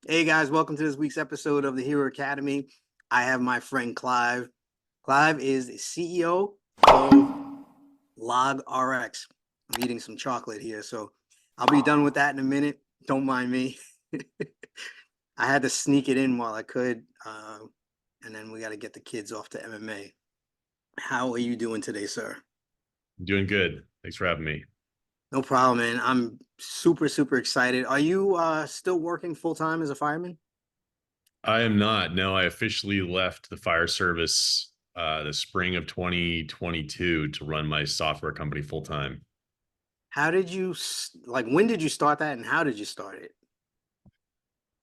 Hey guys, welcome to this week's episode of the Hero Academy. I have my friend Clive. Clive is the CEO of LogRx. I'm eating some chocolate here, so I'll be done with that in a minute. Don't mind me. I had to sneak it in while I could, and then we got to get the kids off to MMA. How are you doing today, sir? Doing good. Thanks for having me. No problem, man. I'm super excited. Are you still working full time as a fireman? I am not. No, I officially left the fire service the spring of 2022 to run my software company full time. How did you like? When did you start that, and how did you start it?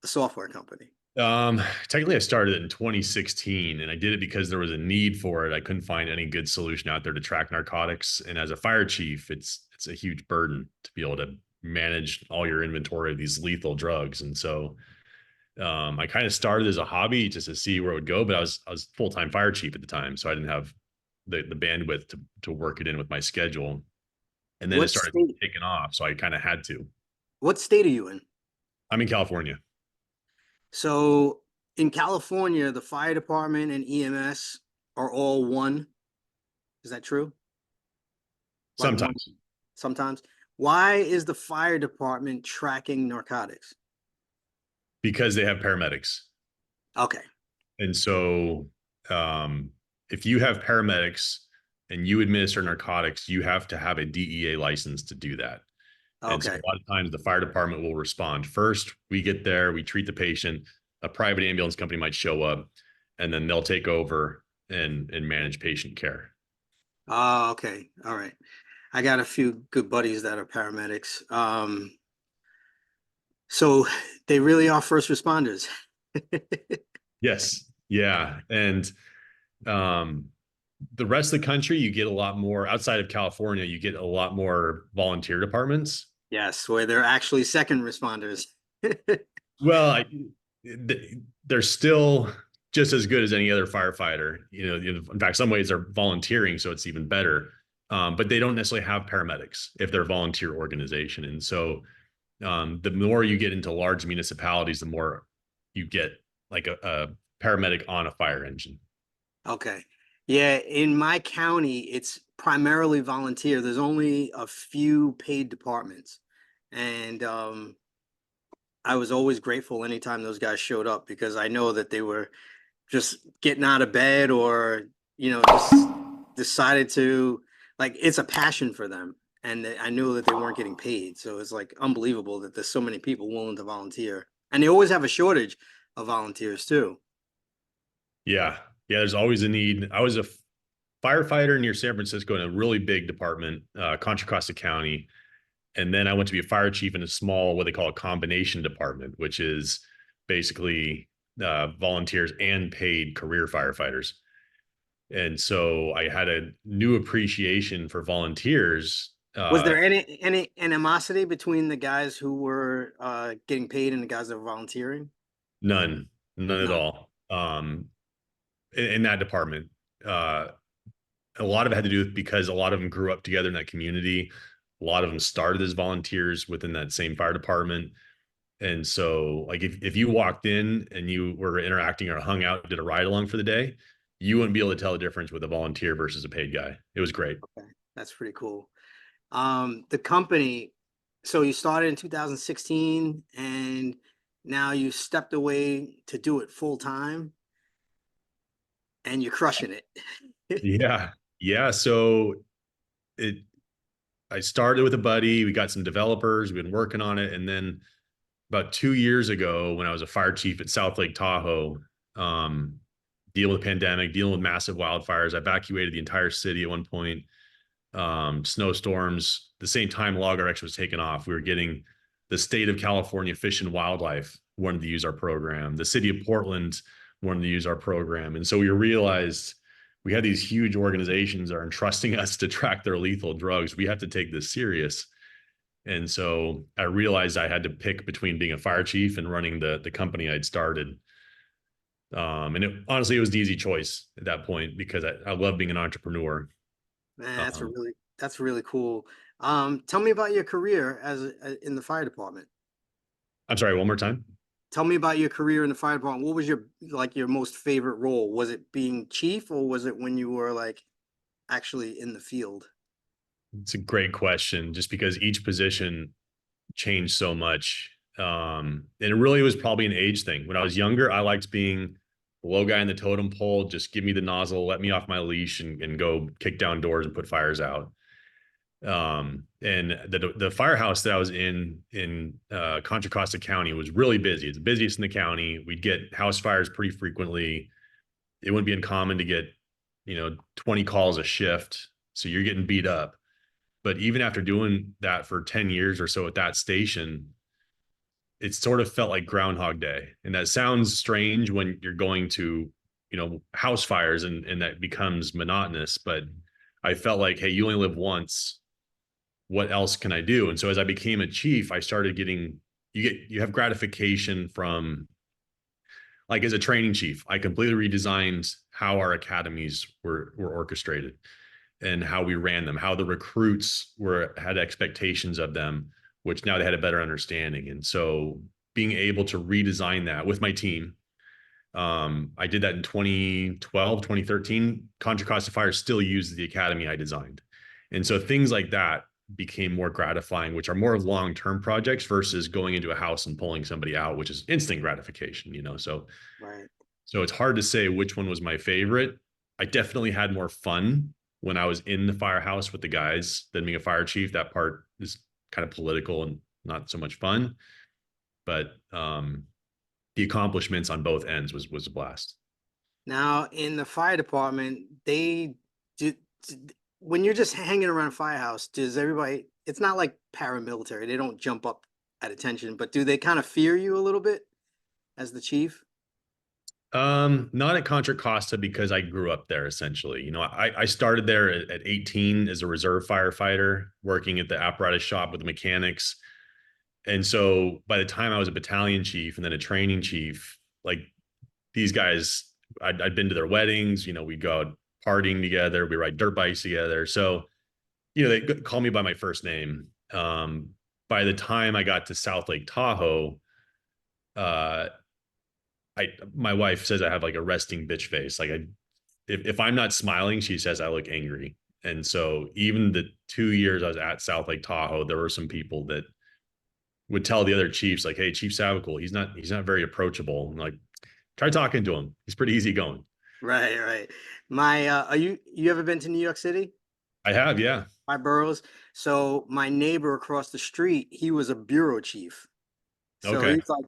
The software company. Um, Technically, I started it in 2016, and I did it because there was a need for it. I couldn't find any good solution out there to track narcotics, and as a fire chief, it's a huge burden to be able to manage all your inventory of these lethal drugs. And so, I kind of started as a hobby just to see where it would go, but I was full time fire chief at the time, so I didn't have the bandwidth to work it in with my schedule. And then it What started state? taking off, so I kind of had to. What state are you in? I'm in California. So in California, the fire department and EMS are all one. Is that true? Like one Sometimes sometimes. Why is the fire department tracking narcotics? because they have paramedics, Okay. and so um, if you have paramedics and you administer narcotics, you have to have a DEA license to do that. And so Okay. a lot of times the fire department will respond first. We get there, we treat the patient. A private ambulance company might show up, and then they'll take over and manage patient care. Oh, okay. All right. I got a few good buddies that are paramedics. So they really are first responders. Yes, yeah, and um, the rest of the country, you get a lot more outside of California. You get a lot more volunteer departments. Yes, where they're actually second responders. Well, they're still just as good as any other firefighter. In fact, some ways they're volunteering, so it's even better. But they don't necessarily have paramedics if they're a volunteer organization. And so the more you get into large municipalities, the more you get like a paramedic on a fire engine. Okay. Yeah, in my county, it's primarily volunteer. There's only a few paid departments. And I was always grateful anytime those guys showed up because I know that they were just getting out of bed or, just decided to, like, it's a passion for them. And I knew that they weren't getting paid. So it's like unbelievable that there's so many people willing to volunteer. And they always have a shortage of volunteers too. Yeah. Yeah. There's always a need. I was a firefighter near San Francisco in a really big department, Contra Costa County. And then I went to be a fire chief in a small, what they call a combination department, which is basically volunteers and paid career firefighters. And so I had a new appreciation for volunteers. Was there any animosity between the guys who were getting paid and the guys that were volunteering? None at None. all. In that department. Uh, a lot of it had to do with because a lot of them grew up together in that community. A lot of them started as volunteers within that same fire department. And so, like, if you walked in and you were interacting or hung out, did a ride along for the day, you wouldn't be able to tell the difference with a volunteer versus a paid guy. It was great. Okay, that's pretty cool. The company, so you started in 2016 and now you stepped away to do it full time and you're crushing it. Yeah. Yeah. So it, I started with a buddy. We got some developers. We've been working on it. And then about 2 years ago, when I was a fire chief at South Lake Tahoe, um, dealing with the pandemic, dealing with massive wildfires, I evacuated the entire city at one point. Snowstorms. The same time LogRx was taking off, we were getting the state of California Fish and Wildlife wanted to use our program. The city of Portland wanted to use our program, and so we realized we had these huge organizations that are entrusting us to track their lethal drugs. We have to take this serious. And so I realized I had to pick between being a fire chief and running the company I'd started. And honestly, it was the easy choice at that point because I love being an entrepreneur. Man, Um, that's really cool. Tell me about your career in the fire department. I'm sorry, one more time. Tell me about your career in the fire department. What was your most favorite role? Was it being chief, or was it when you were like actually in the field? It's a great question, just because each position changed so much. And it really was probably an age thing. When I was younger, I liked being the low guy in the totem pole. Just give me the nozzle, let me off my leash, and go kick down doors and put fires out. And the firehouse that I was in Contra Costa County was really busy. It's the busiest in the county. We'd get house fires pretty frequently. It wouldn't be uncommon to get 20 calls a shift, so you're getting beat up. But even after doing that for 10 years or so at that station, it sort of felt like Groundhog Day. And that sounds strange when you're going to house fires, and that becomes monotonous. But I felt like, hey, you only live once. What else can I do? And so as I became a chief, I started getting, you have gratification from, like, as a training chief, I completely redesigned how our academies were orchestrated and how we ran them, how the recruits had expectations of them, which now they had a better understanding. And so being able to redesign that with my team, I did that in 2012, 2013. Contra Costa Fire still uses the academy I designed. And so things like that became more gratifying, which are more long-term projects versus going into a house and pulling somebody out, which is instant gratification. Right. So it's hard to say which one was my favorite. I definitely had more fun when I was in the firehouse with the guys than being a fire chief. That part is kind of political and not so much fun. But the accomplishments on both ends was a blast. Now, in the fire department, they do, when you're just hanging around a firehouse, does everybody, it's not like paramilitary, they don't jump up at attention, but do they kind of fear you a little bit as the chief? Not at Contra Costa, because I grew up there essentially. I started there at 18 as a reserve firefighter, working at the apparatus shop with the mechanics. And so by the time I was a battalion chief and then a training chief, like, these guys, I'd been to their weddings, we'd go out partying together, we ride dirt bikes together. So, they call me by my first name. By the time I got to South Lake Tahoe, uh, my wife says I have like a resting bitch face. Like, if I'm not smiling, she says I look angry. And so even the 2 years I was at South Lake Tahoe, there were some people that would tell the other chiefs, like, "Hey, Chief Savicle, he's not very approachable." I'm like, try talking to him. He's pretty easygoing. Right, right. Are you ever been to New York City? I have, yeah. My boroughs. So my neighbor across the street, he was a bureau chief. So Okay. he's like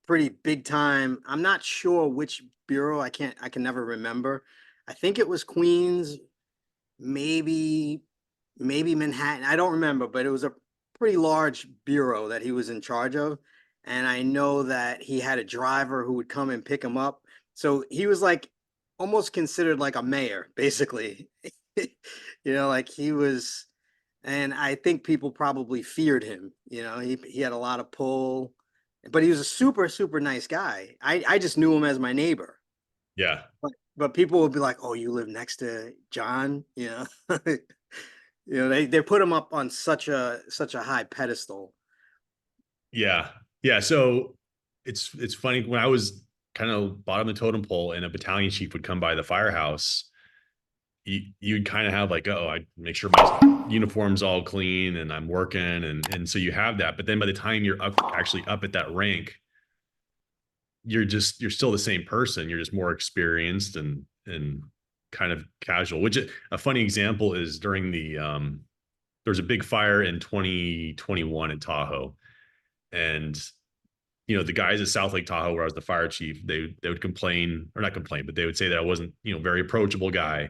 pretty big time. I'm not sure which bureau. I can never remember. I think it was Queens, maybe Manhattan. I don't remember, but it was a pretty large bureau that he was in charge of. And I know that he had a driver who would come and pick him up. So he was like almost considered like a mayor, basically. Like he was, and I think people probably feared him. He had a lot of pull, but he was a super, super nice guy. I just knew him as my neighbor. Yeah. But people would be like, "Oh, you live next to John," they put him up on such a high pedestal. Yeah. Yeah. So it's funny, when I was kind of bottom of the totem pole and a battalion chief would come by the firehouse, you'd kind of have like, oh, I make sure my uniform's all clean and I'm working, and so you have that. But then by the time you're actually up at that rank, you're still the same person. You're just more experienced and kind of casual. Which, a funny example is during there was a big fire in 2021 in Tahoe, and the guys at South Lake Tahoe, where I was the fire chief, they would complain, or not complain, but they would say that I wasn't very approachable guy.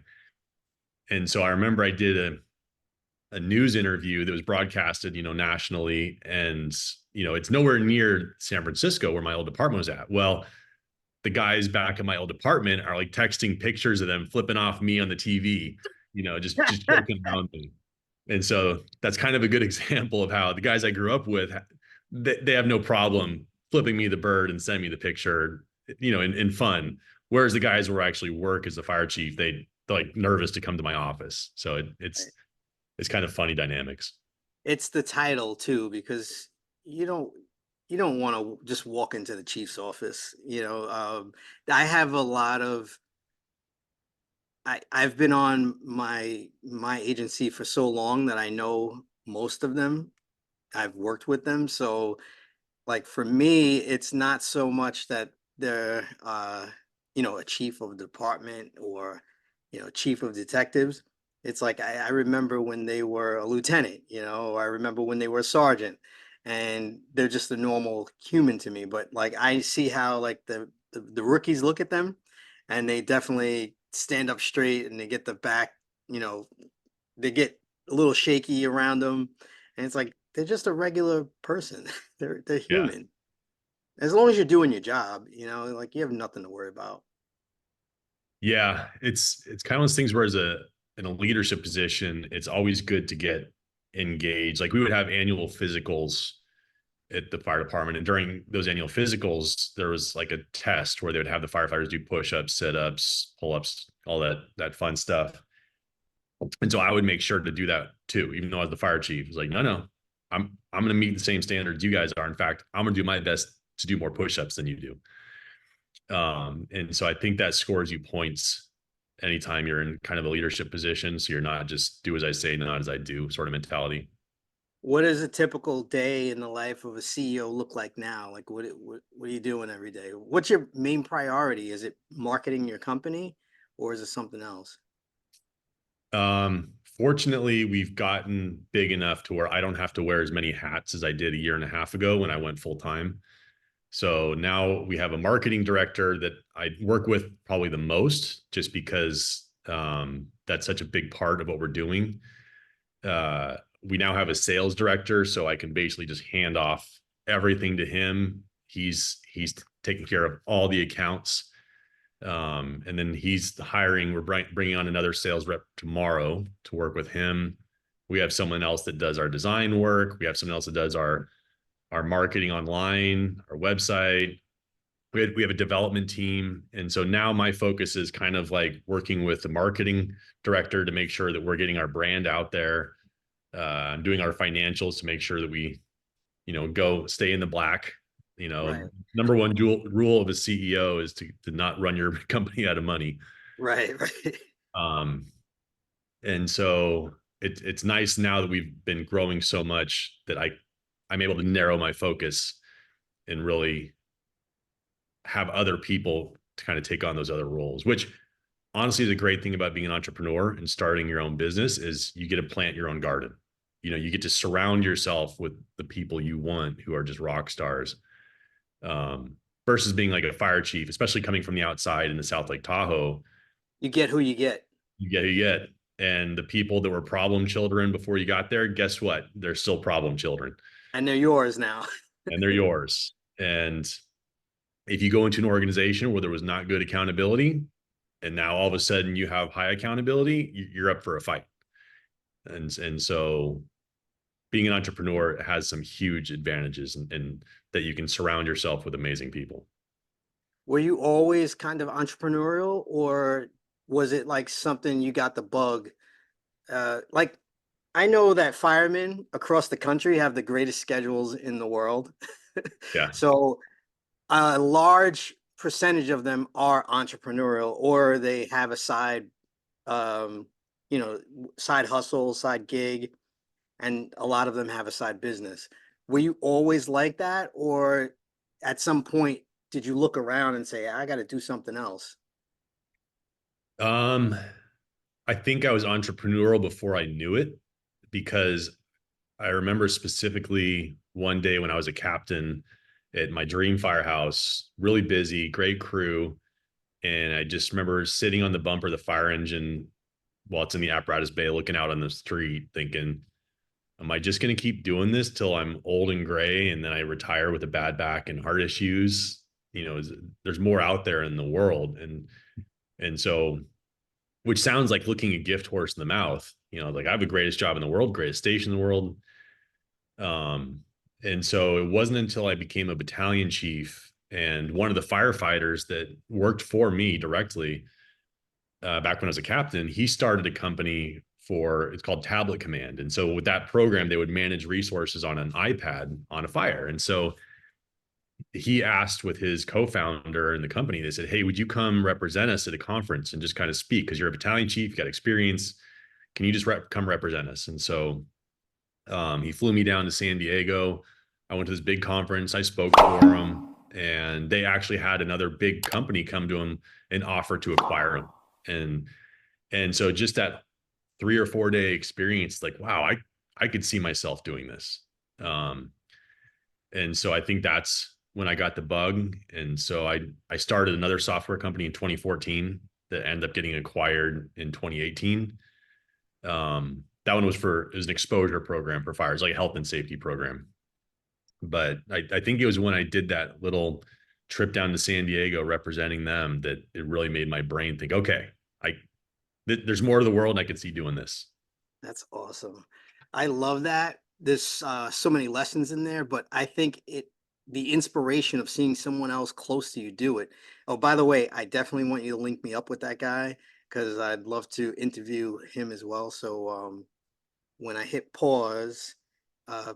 And so I remember I did a news interview that was broadcasted nationally, and it's nowhere near San Francisco where my old department was at. Well, the guys back in my old department are like texting pictures of them flipping off me on the TV, just joking around me. And so that's kind of a good example of how the guys I grew up with, they have no problem flipping me the bird and sending me the picture, in fun. Whereas the guys who actually work as the fire chief, they're like nervous to come to my office. So it's kind of funny dynamics. It's the title too, because you don't. you don't want to just walk into the chief's office. I have a lot of I've been on my agency for so long that I know most of them. I've worked with them, so like for me, it's not so much that they're a chief of department or chief of detectives. It's like I remember when they were a lieutenant, or I remember when they were a sergeant, and they're just a normal human to me. But like I see how like the rookies look at them, and they definitely stand up straight and they get the back, you know, they get a little shaky around them, and it's like they're just a regular person. They're Yeah. human. As long as you're doing your job, like you have nothing to worry about. Yeah, it's kind of those things where as a in a leadership position, it's always good to get engaged. Like we would have annual physicals at the fire department, and during those annual physicals, there was like a test where they would have the firefighters do push-ups, sit-ups, pull-ups, all that fun stuff. And so I would make sure to do that too, even though I was the fire chief. It's like, no, I'm going to meet the same standards you guys are. In fact, I'm going to do my best to do more push-ups than you do. And so I think that scores you points anytime you're in kind of a leadership position. So you're not just do as I say, not as I do sort of mentality. What does a typical day in the life of a CEO look like now? Like what are you doing every day? What's your main priority? Is it marketing your company or is it something else? Fortunately, we've gotten big enough to where I don't have to wear as many hats as I did a year and a half ago when I went full time. So now we have a marketing director that I work with probably the most, just because that's such a big part of what we're doing. We now have a sales director, so I can basically just hand off everything to him. He's taking care of all the accounts, and then he's hiring. We're bringing on another sales rep tomorrow to work with him. We have someone else that does our design work. We have someone else that does our marketing online, our website. We have a development team. And so now my focus is kind of like working with the marketing director to make sure that we're getting our brand out there, doing our financials to make sure that we, go stay in the black. Right. Number one rule of a CEO is to not run your company out of money. Right, right. Um, and so it's nice now that we've been growing so much that I'm able to narrow my focus and really have other people to kind of take on those other roles, which honestly is a great thing about being an entrepreneur and starting your own business is you get to plant your own garden. You get to surround yourself with the people you want who are just rock stars, versus being like a fire chief, especially coming from the outside in the South Lake Tahoe. You get who you get, You get who you get. And the people that were problem children before you got there, guess what? They're still problem children and they're yours now. and they're yours. And if you go into an organization where there was not good accountability, and now all of a sudden you have high accountability, you're up for a fight. And so being an entrepreneur has some huge advantages, and that you can surround yourself with amazing people. Were you always kind of entrepreneurial, or was it like something you got the bug? Like I know that firemen across the country have the greatest schedules in the world. Yeah. So a large percentage of them are entrepreneurial or they have a um, side hustle, side gig, and a lot of them have a side business. Were you always like that, or at some point did you look around and say, I got to do something else? Um, I think I was entrepreneurial before I knew it, because I remember specifically one day when I was a captain at my dream firehouse, really busy, great crew. And I just remember sitting on the bumper of the fire engine while it's in the apparatus bay, looking out on the street, thinking, am I just going to keep doing this till I'm old and gray and then I retire with a bad back and heart issues? There's more out there in the world. And so, which sounds like looking a gift horse in the mouth, like I have the greatest job in the world, greatest station in the world. Um, and so it wasn't until I became a battalion chief and one of the firefighters that worked for me directly, back when I was a captain, he started a company it's called Tablet Command. And so with that program, they would manage resources on an iPad on a fire. And so he asked with his co-founder in the company, they said, "Hey, would you come represent us at a conference and just kind of speak? Because you're a battalion chief, you got experience. Can you just come represent us?" And so he flew me down to San Diego. I went to this big conference. I spoke for him, and they actually had another big company come to him and offer to acquire him. And so just that 3 or 4 day experience, like, wow, I could see myself doing this. Um, and so I think that's when I got the bug. And so I started another software company in 2014 that ended up getting acquired in 2018. That one it was an exposure program for fires, like a health and safety program. But I think it was when I did that little trip down to San Diego representing them that it really made my brain think, okay, there's more to the world and I could see doing this. That's awesome. I love that. There's so many lessons in there, but I think the inspiration of seeing someone else close to you do it. Oh, by the way, I definitely want you to link me up with that guy because I'd love to interview him as well. So when I hit pause,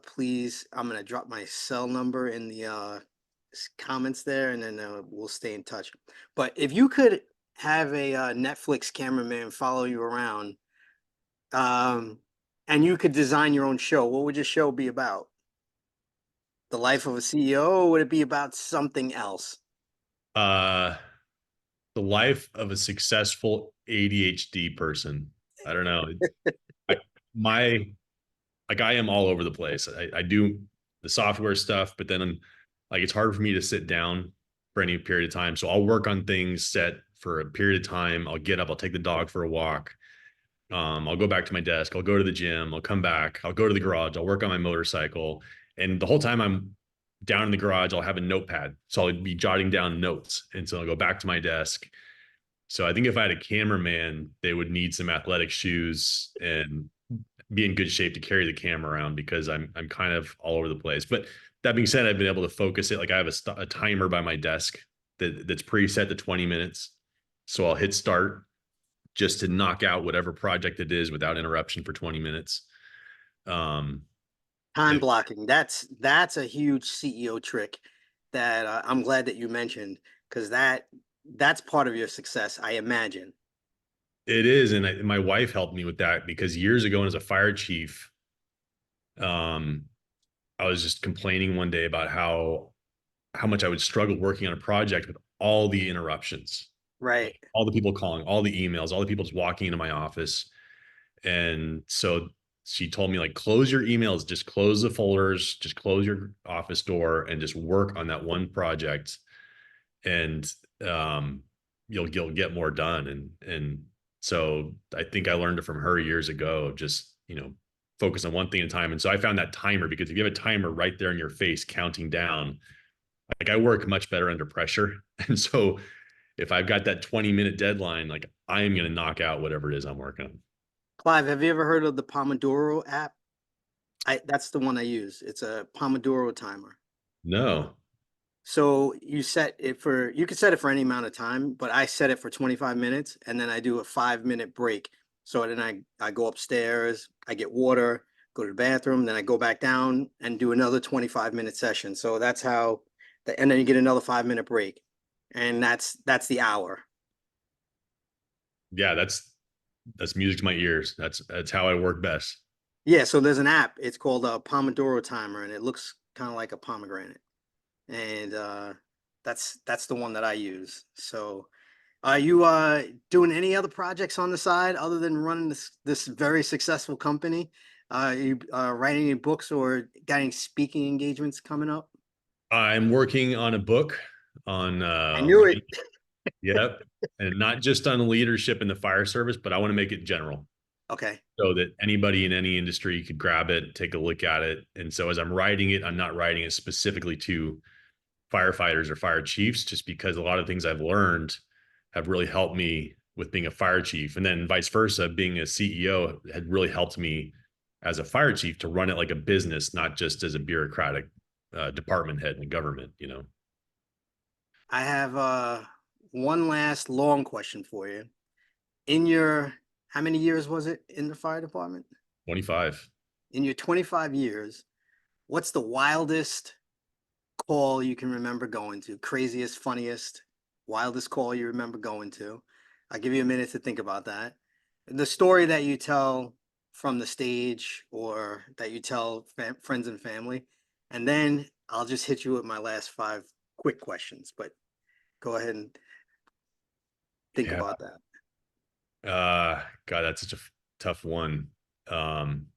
please, I'm gonna drop my cell number in the comments there, and then we'll stay in touch. But if you could have a Netflix cameraman follow you around, um, and you could design your own show, what would your show be about? The life of a CEO, or would it be about something else? Uh, the life of a successful ADHD person. I don't know. I, my like I am all over the place. I do the software stuff, but then like it's hard for me to sit down for any period of time. So I'll work on things set for a period of time. I'll get up, I'll take the dog for a walk. I'll go back to my desk, I'll go to the gym, I'll come back, I'll go to the garage, I'll work on my motorcycle. And the whole time I'm down in the garage, I'll have a notepad. So I'll be jotting down notes. And so I'll go back to my desk. So I think if I had a cameraman, they would need some athletic shoes and be in good shape to carry the camera around because I'm kind of all over the place. But that being said, I've been able to focus it. Like I have a timer by my desk that's preset to 20 minutes. So I'll hit start just to knock out whatever project it is without interruption for 20 minutes. Um, Time and blocking. That's a huge CEO trick that I'm glad that you mentioned because that's part of your success, I imagine. it is, and my wife helped me with that because years ago, as a fire chief, um, I was just complaining one day about how much I would struggle working on a project with all the interruptions, like Right. all the people calling, all the emails, all the people just walking into my office. And so she told me, like, close your emails, just close the folders, just close your office door and just work on that one project. And you'll get more done. And so I think I learned it from her years ago, just, focus on one thing at a time. And so I found that timer, because if you have a timer right there in your face counting down, like I work much better under pressure. And so if I've got that 20-minute deadline, like I am going to knock out whatever it is I'm working on. Clive, have you ever heard of the Pomodoro app? That's the one I use. It's a Pomodoro timer. No. So you could set it for any amount of time, but I set it for 25 minutes and then I do a 5 minute break. So then I go upstairs, I get water, go to the bathroom, then I go back down and do another 25-minute session. So that's how and then you get another 5 minute break. And that's the hour. Yeah, that's music to my ears. That's how I work best. Yeah, so there's an app. It's called a Pomodoro timer and it looks kind of like a pomegranate. And that's the one that I use. So are you doing any other projects on the side other than running this very successful company? You writing any books or got any speaking engagements coming up? I'm working on a book on I knew it. yep, and not just on leadership in the fire service, but I want to make it general Okay. so that anybody in any industry could grab it, take a look at it. And so as I'm writing it, I'm not writing it specifically to firefighters or fire chiefs, just because a lot of things I've learned have really helped me with being a fire chief. And then vice versa, being a CEO had really helped me as a fire chief to run it like a business, not just as a bureaucratic department head in the government. I have one last long question for you. In your How many years was it in the fire department? 25. In your 25 years, what's the wildest call you can remember going to? Craziest, funniest, wildest call you remember going to? I'll give you a minute to think about that. The story that you tell from the stage or that you tell friends and family. And then I'll just hit you with my last five quick questions, but go ahead and think Yeah. about that. God, that's such a tough one. Um,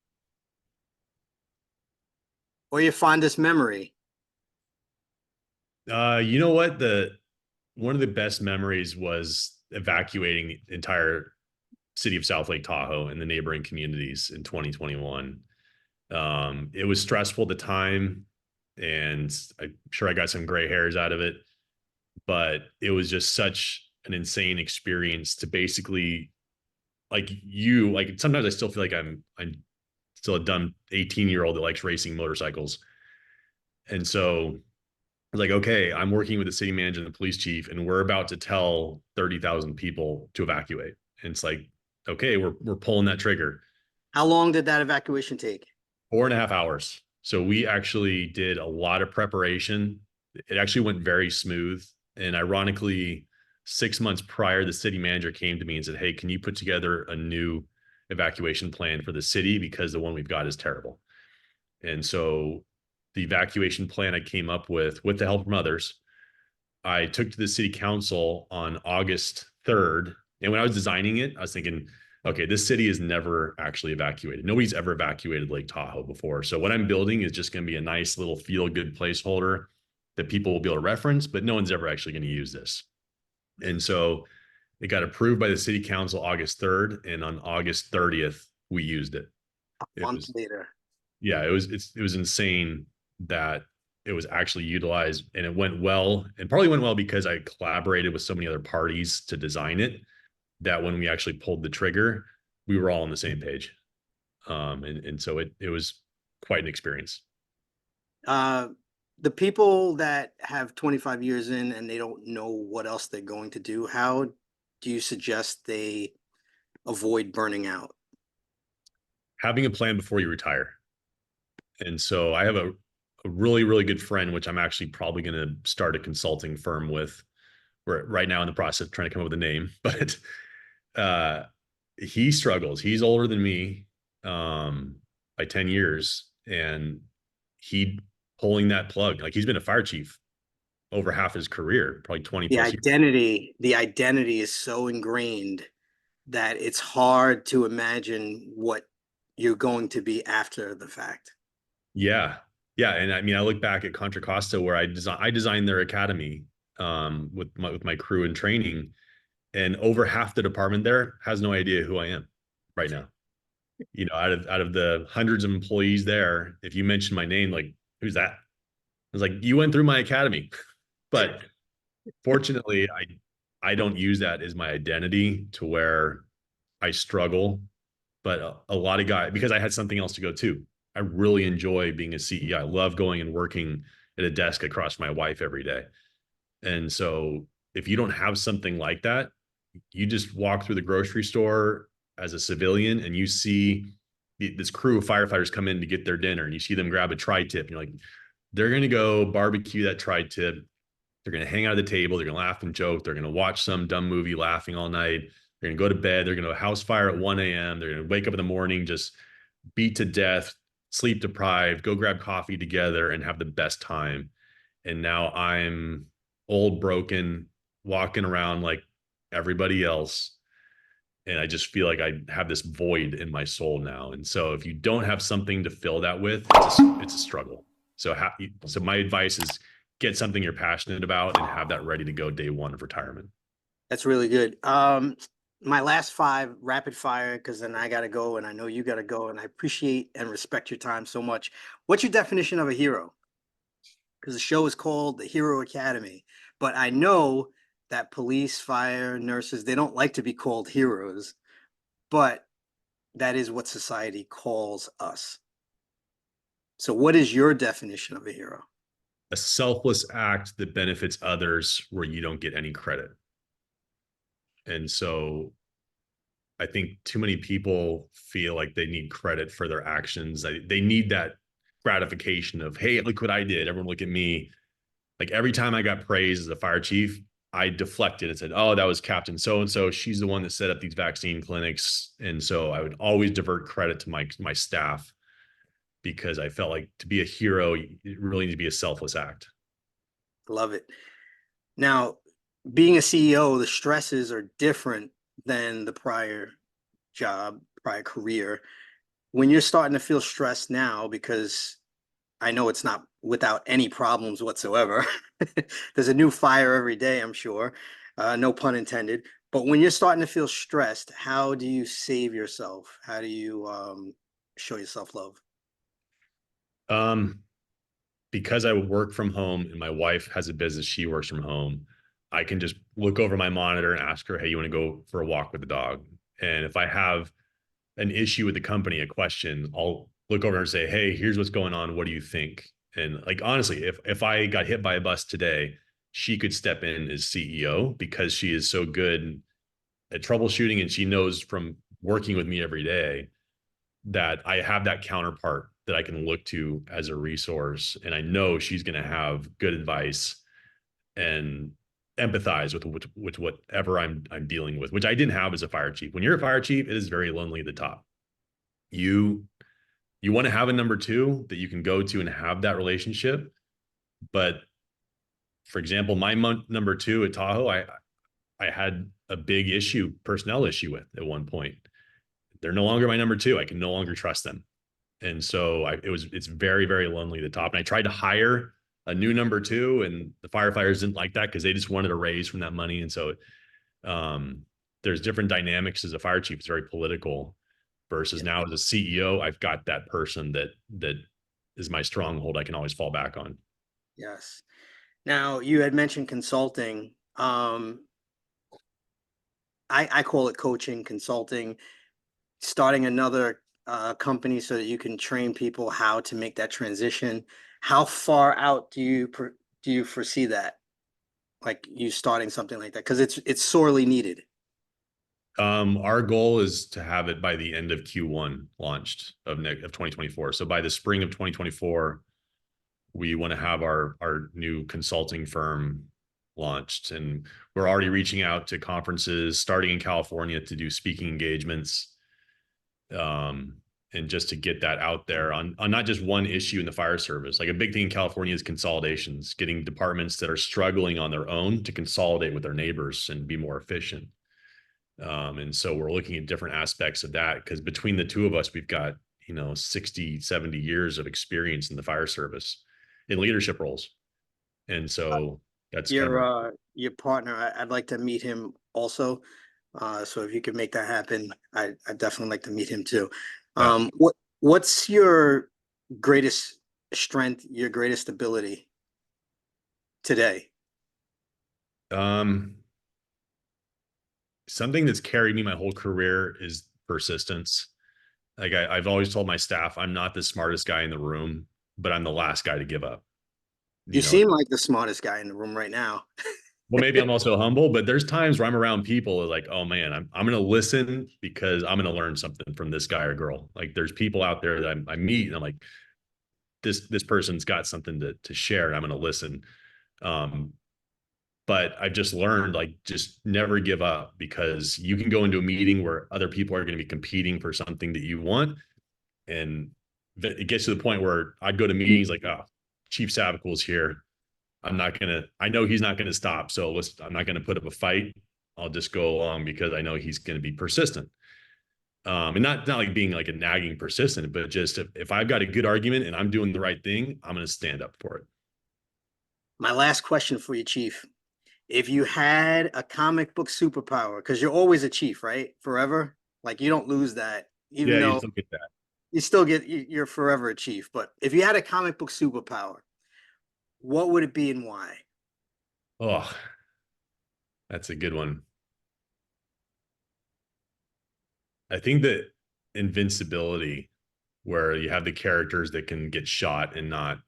Or your fondest memory. you know what? One of the best memories was evacuating the entire city of South Lake Tahoe and the neighboring communities in 2021. It was stressful at the time, and I'm sure I got some gray hairs out of it, but it was just such an insane experience to basically like sometimes I still feel like I'm still a dumb 18-year-old that likes racing motorcycles. And so like, okay, I'm working with the city manager and the police chief, and we're about to tell 30,000 people to evacuate. And it's like, okay, we're pulling that trigger. How long did that evacuation take? 4.5 hours. So we actually did a lot of preparation. It actually went very smooth. And ironically, 6 months prior, the city manager came to me and said, hey, can you put together a new evacuation plan for the city? Because the one we've got is terrible. And so the evacuation plan I came up with the help from others, I took to the city council on August 3rd. And when I was designing it, I was thinking, okay, this city is never actually evacuated. Nobody's ever evacuated Lake Tahoe before. So what I'm building is just going to be a nice little feel good placeholder that people will be able to reference, but no one's ever actually going to use this. And so it got approved by the city council August 3rd. And on August 30th, we used it. A It month was, later. yeah, it was insane that it was actually utilized and it went well, and probably went well because I collaborated with so many other parties to design it, that when we actually pulled the trigger, we were all on the same page. And so it was quite an experience. Uh, the people that have 25 years in and they don't know what else they're going to do, how do you suggest they avoid burning out? Having a plan before you retire. And so I have a really, really good friend, which I'm actually probably going to start a consulting firm with. We're right now in the process of trying to come up with a name, but uh, he struggles. He's older than me by 10 years, and he pulling that plug. Like he's been a fire chief over half his career, probably 20 plus years. The identity is so ingrained that it's hard to imagine what you're going to be after the fact. Yeah. Yeah. And I mean, I look back at Contra Costa where I designed their academy with my crew and training, and over half the department there has no idea who I am right now. You know, out of the hundreds of employees there, if you mention my name, like, who's that? I was like, you went through my academy. But fortunately, I don't use that as my identity to where I struggle. But a lot of guys, because I had something else to go to. I really enjoy being a CEO. I love going and working at a desk across my wife every day. And so if you don't have something like that, you just walk through the grocery store as a civilian and you see this crew of firefighters come in to get their dinner, and you see them grab a tri-tip and you're like, they're going to go barbecue that tri-tip. They're going to hang out at the table. They're going to laugh and joke. They're going to watch some dumb movie laughing all night. They're going to go to bed. They're going to have a house fire at 1 a.m. They're going to wake up in the morning, just beat to death, sleep deprived, go grab coffee together and have the best time. And now I'm old, broken, walking around like everybody else. And I just feel like I have this void in my soul now. And so if you don't have something to fill that with, it's a struggle. So so my advice is get something you're passionate about and have that ready to go day one of retirement. That's really good. My last five rapid fire, because then I got to go and I know you got to go, and I appreciate and respect your time so much. What's your definition of a hero? Because the show is called The Hero Academy, but I know that police, fire, nurses, they don't like to be called heroes, but that is what society calls us. So, what is your definition of a hero? A selfless act that benefits others where you don't get any credit. And so I think too many people feel like they need credit for their actions. They need that gratification of, hey, look what I did. Everyone look at me. Like every time I got praised as a fire chief, I deflected and said, "Oh, that was Captain so and so. She's the one that set up these vaccine clinics." And so I would always divert credit to my staff because I felt like to be a hero, it really needs to be a selfless act. Love it. Now, being a CEO, the stresses are different than the prior job, prior career. When you're starting to feel stressed now, because I know it's not without any problems whatsoever. There's a new fire every day, I'm sure. No pun intended. But when you're starting to feel stressed, how do you save yourself? How do you show yourself love? Um, because I work from home and my wife has a business, she works from home. I can just look over my monitor and ask her, "Hey, you want to go for a walk with the dog?" And if I have an issue with the company, a question, I'll look over and say, "Hey, here's what's going on. What do you think?" And like honestly, if I got hit by a bus today, she could step in as CEO because she is so good at troubleshooting and she knows from working with me every day that I have that counterpart that I can look to as a resource. And I know she's going to have good advice and empathize with whatever I'm dealing with, which I didn't have as a fire chief. When you're a fire chief, it is very lonely at the top. You you want to have a number two that you can go to and have that relationship. But for example, my number two at Tahoe, I had a big personnel issue with at one point. They're no longer my number two. I can no longer trust them. And so it's very, very lonely at the top. And I tried to hire a new number two, and the firefighters didn't like that because they just wanted a raise from that money. And so um, there's different dynamics as a fire chief. It's very political versus Yeah. now as a CEO, I've got that person that is my stronghold I can always fall back on. Yes. Now, you had mentioned consulting. I call it coaching, consulting, starting another company so that you can train people how to make that transition. How far out do you foresee that? Like you starting something like that? Because it's sorely needed. Our goal is to have it by the end of Q1 launched of 2024. So by the spring of 2024, we want to have our new consulting firm launched, and we're already reaching out to conferences starting in California to do speaking engagements, um, and just to get that out there on not just one issue in the fire service. Like a big thing in California is consolidations, getting departments that are struggling on their own to consolidate with their neighbors and be more efficient. And so we're looking at different aspects of that because between the two of us, we've got, 60, 70 years of experience in the fire service in leadership roles. And so that's kind of Your partner, I'd like to meet him also. So if you could make that happen, I'd definitely like to meet him too. yeah. What's your greatest strength, your greatest ability today? Um, Something that's carried me my whole career is persistence. Like I've always told my staff, I'm not the smartest guy in the room, but I'm the last guy to give up. You You know, seem like the smartest guy in the room right now. well, maybe I'm also humble, but there's times where I'm around people like, oh man, I'm gonna listen because I'm gonna learn something from this guy or girl. Like there's people out there that I meet and I'm like, this person's got something to share, and I'm gonna listen. Um, but I've just learned like just never give up because you can go into a meeting where other people are going to be competing for something that you want, and it gets to the point where I'd go to meetings like, oh, Chief Savical's here. I know he's not gonna stop. So I'm not gonna put up a fight. I'll just go along because I know he's gonna be persistent. And not like being like a nagging persistent, but just if I've got a good argument and I'm doing the right thing, I'm gonna stand up for it. My last question for you, Chief. If you had a comic book superpower, because you're always a chief, right? Forever. Like you don't lose that, even Yeah, you though still get that. you still get you're forever a chief. But if you had a comic book superpower, what would it be and why? Oh, that's a good one. I think that invincibility, where you have the characters that can get shot and not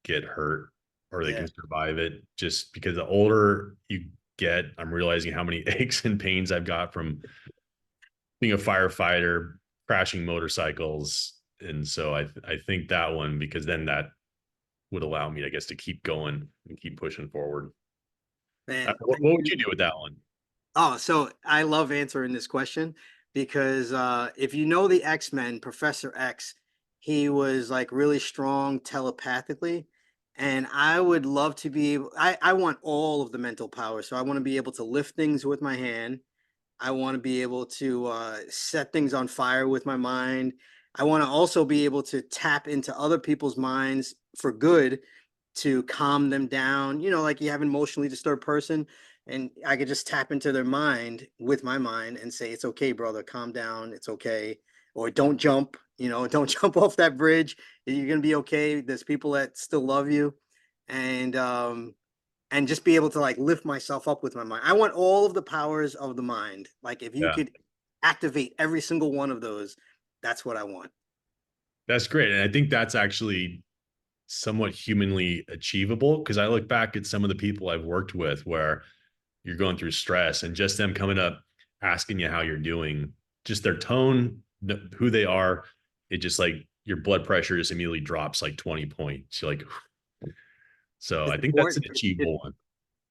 get hurt, or they Yeah. can survive it, just because the older you get, I'm realizing how many aches and pains I've got from being a firefighter, crashing motorcycles. And so I think that one, because then would allow me, I guess, to keep going and keep pushing forward. Man, What would you do with that one? oh, so I love answering this question because if you know the X-Men, Professor X, he was like really strong telepathically. And I would love to be able, I want all of the mental power. So I want to be able to lift things with my hand. I want to be able to set things on fire with my mind. I want to also be able to tap into other people's minds for good to calm them down. You know, like you have an emotionally disturbed person, and I could just tap into their mind with my mind and say, "It's okay, brother. Calm down. It's okay." Or don't jump. You know, don't jump off that bridge. You're gonna be okay. There's people that still love you, and just be able to like lift myself up with my mind. I want all of the powers of the mind. Like if you Yeah, could activate every single one of those, that's what I want. that's great. And I think that's actually somewhat humanly achievable, because I look back at some of the people I've worked with where you're going through stress and just them coming up, asking you how you're doing, just their tone, who they are, it just like your blood pressure just immediately drops like 20 points. You're like, so It's I think that's an important. achievable one.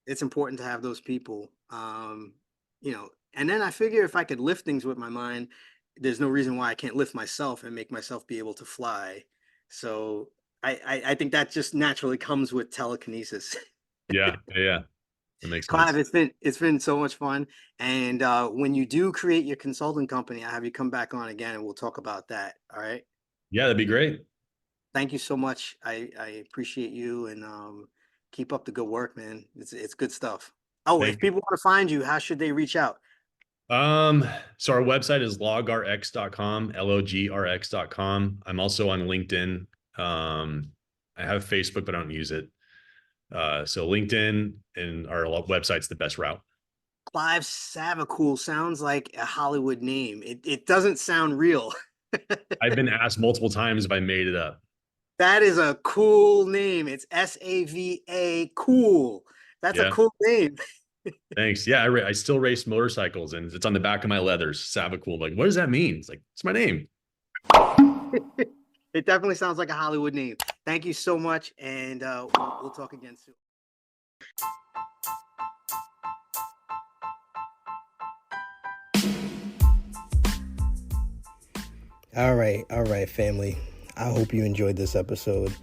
It's important to have those people. You know, and then I figure if I could lift things with my mind, there's no reason why I can't lift myself and make myself be able to fly. So I think that just naturally comes with telekinesis. Yeah, yeah, that makes Clive, sense. it's been so much fun. And when you do create your consulting company, I have you come back on again and we'll talk about that. All right. Yeah, that'd be great. Thank you so much. I appreciate you and keep up the good work, man. It's good stuff. Oh, if Thank you. people want to find you, how should they reach out? Um, so our website is logrx.com, logrx.com. I'm also on LinkedIn. I have Facebook, but I don't use it. So LinkedIn and our website's the best route. Clive Savacool sounds like a Hollywood name. It doesn't sound real. I've been asked multiple times if I made it up. That is a cool name. It's SAVA cool. That's a Yeah. cool name. Thanks. Yeah, I still race motorcycles, and it's on the back of my leathers. Savacool. Like, what does that mean? It's like, it's my name. It definitely sounds like a Hollywood name. Thank you so much, and we'll talk again soon. All right, family. I hope you enjoyed this episode.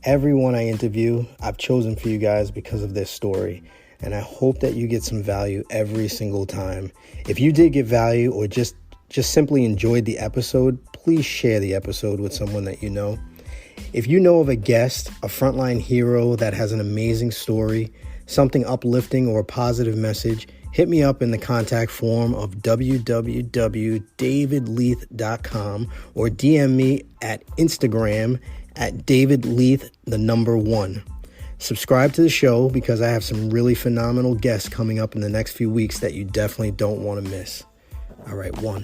Everyone I interview, I've chosen for you guys because of their story, and I hope that you get some value every single time. If you did get value or just simply enjoyed the episode, please share the episode with someone that you know. If you know of a guest, a frontline hero that has an amazing story, something uplifting or a positive message, hit me up in the contact form of www.davidleith.com or DM me at Instagram at davidleith1. Subscribe to the show because I have some really phenomenal guests coming up in the next few weeks that you definitely don't want to miss. All right, one.